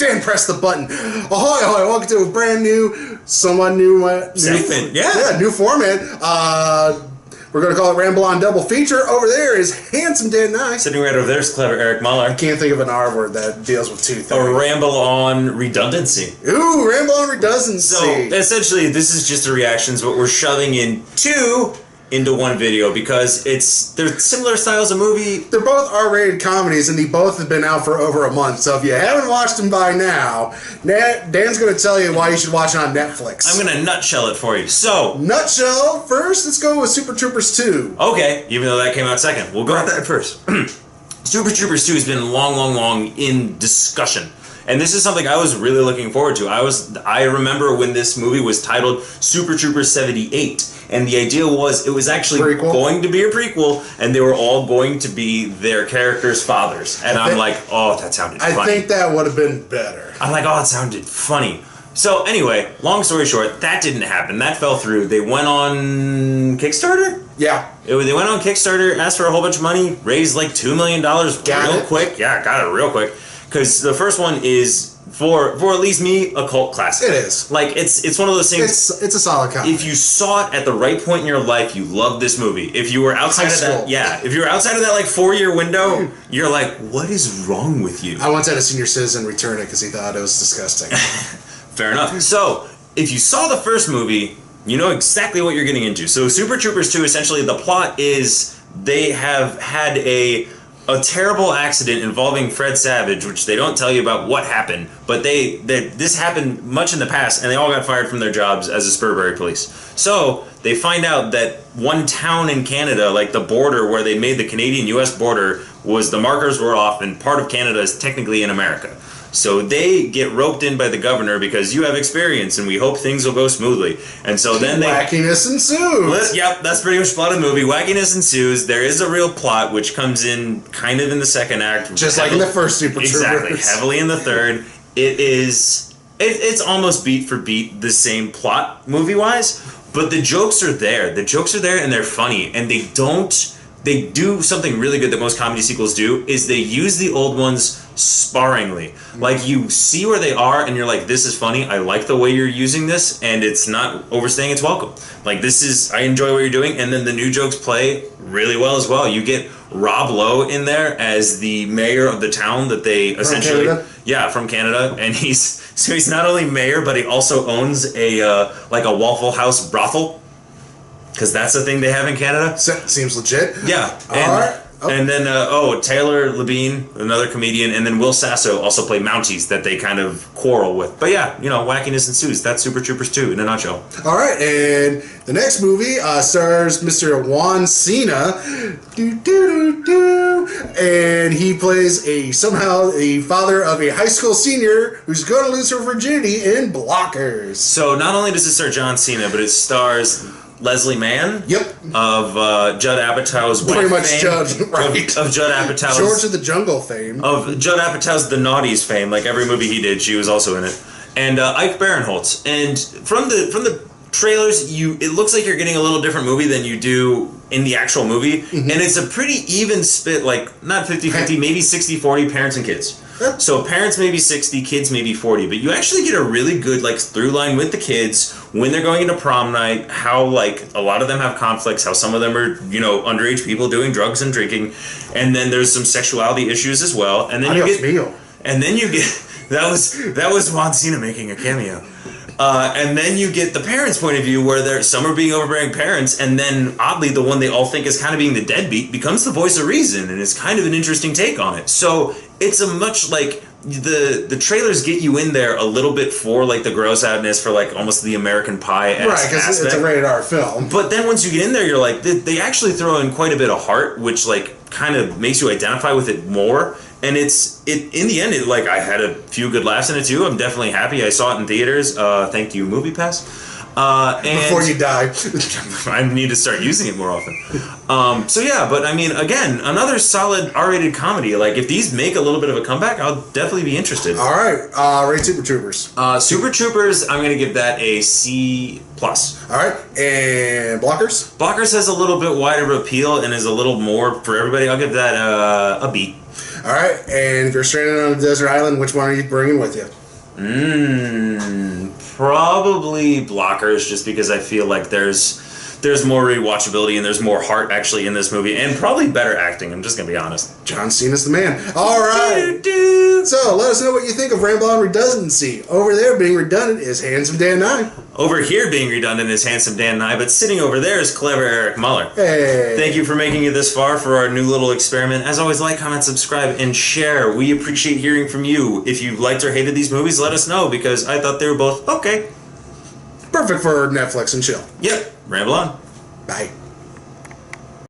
Dan, press the button. Ahoy, ahoy, welcome to a brand new, somewhat new... segment, new format. We're going to call it Ramble on Double Feature. Over there is handsome Dan Nye. Sitting right over there is clever Eric Muller. I can't think of an R word that deals with two things. A ramble on redundancy. Ooh, Ramble on Redundancy. So, essentially, this is just a reactions, but we're shoving in two into one video because they're similar styles of movie. They're both R-rated comedies, and they both have been out for over a month. So if you haven't watched them by now, Dan's going to tell you why you should watch it on Netflix. I'm going to nutshell it for you. So, nutshell, first, let's go with Super Troopers 2. Okay, even though that came out second. We'll go with that first. Super Troopers 2 has been long in discussion. And this is something I was really looking forward to. I remember when this movie was titled Super Troopers 78. And the idea was it was actually going to be a prequel, and they were all going to be their characters' fathers. And I'm like, oh, that sounded funny. I think that would have been better. I'm like, oh, it sounded funny. So anyway, long story short, that didn't happen. That fell through. They went on Kickstarter? Yeah. They went on Kickstarter, asked for a whole bunch of money, raised like $2 million real quick. Yeah, got it real quick. Because the first one is... For at least me, a cult classic. It is. Like, it's one of those things... It's a solid comedy. If you saw it at the right point in your life, you loved this movie. If you were outside of that... Yeah. If you were outside of that, like, 4-year window, you're like, what is wrong with you? I once had a senior citizen return it because he thought it was disgusting. Fair enough. So, if you saw the first movie, you know exactly what you're getting into. So, Super Troopers 2, essentially, the plot is they have had a terrible accident involving Fred Savage, which they don't tell you about what happened, but this happened much in the past, and they all got fired from their jobs as the Spurbury police. So they find out that one town in Canada, like the border where they made the Canadian-U.S. border, the markers were off, and part of Canada is technically in America. So they get roped in by the governor because you have experience and we hope things will go smoothly. And so then wackiness ensues. Yep, that's pretty much the plot of the movie. Wackiness ensues. There is a real plot which comes in kind of in the second act. Just like in the first Super Troopers. Exactly. Heavily in the third. It's almost beat for beat the same plot movie-wise, but the jokes are there. The jokes are there and they're funny. And they do something really good that most comedy sequels do, is they use the old ones sparingly. Like, you see where they are and you're like, this is funny, I like the way you're using this, and it's not overstaying its welcome. Like, I enjoy what you're doing, and then the new jokes play really well as well. You get Rob Lowe in there as the mayor of the town that they essentially... Canada? Yeah, from Canada, and he's not only mayor, but he also owns a Waffle House brothel. Because that's the thing they have in Canada. Seems legit. Yeah. And then, Taylor Labine, another comedian, and then Will Sasso also play Mounties that they kind of quarrel with. But yeah, wackiness ensues. That's Super Troopers 2 in a nutshell. All right, and the next movie stars Mr. Juan Cena. And he plays somehow a father of a high school senior who's going to lose her virginity in Blockers. So not only does it star John Cena, but it stars Leslie Mann. Yep. Of Judd Apatow's pretty much fame. Judd, right? Of Judd Apatow's George of the Jungle fame. Of Judd Apatow's The Naughties fame. Like every movie he did, she was also in it. And Ike Barinholtz. And from the trailers, it looks like you're getting a little different movie than you do in the actual movie. Mm-hmm. And it's a pretty even split, like not 50-50, maybe 60-40 parents and kids. So parents maybe 60, kids maybe 40, but you actually get a really good through line with the kids when they're going into prom night, how a lot of them have conflicts, how some of them are, underage people doing drugs and drinking, and then there's some sexuality issues as well. And then you get that was Juan Cena making a cameo. And then you get the parents' point of view where some are being overbearing parents, and then oddly the one they all think is kind of being the deadbeat becomes the voice of reason, and it's kind of an interesting take on it. So it's a much the trailers get you in there a little bit for the gross outness, for almost the American Pie-esque right, because it's a rated R film. But then once you get in there, you're like, they actually throw in quite a bit of heart, which kind of makes you identify with it more. And in the end, I had a few good laughs in it too. I'm definitely happy. I saw it in theaters. Thank you, MoviePass. And before you die. I need to start using it more often. So yeah, but I mean, again, another solid R-rated comedy. If these make a little bit of a comeback, I'll definitely be interested. All right, rate Super Troopers. Super Troopers, I'm gonna give that a C+. All right, and Blockers. Blockers has a little bit wider appeal and is a little more for everybody. I'll give that a B. All right, and if you're stranded on a desert island, which one are you bringing with you? Probably Blockers, just because I feel like there's more rewatchability and there's more heart actually in this movie, and probably better acting. I'm just gonna be honest. John Cena's the man. All right. So let us know what you think of Ramble on Redundancy. Over there being redundant is Handsome Dan Nye. Over here being redundant is Handsome Dan Nye, but sitting over there is Clever Eric Muller. Hey. Thank you for making it this far for our new little experiment. As always, like, comment, subscribe, and share. We appreciate hearing from you. If you liked or hated these movies, let us know, because I thought they were both okay. Perfect for Netflix and chill. Yep. Ramble on. Bye.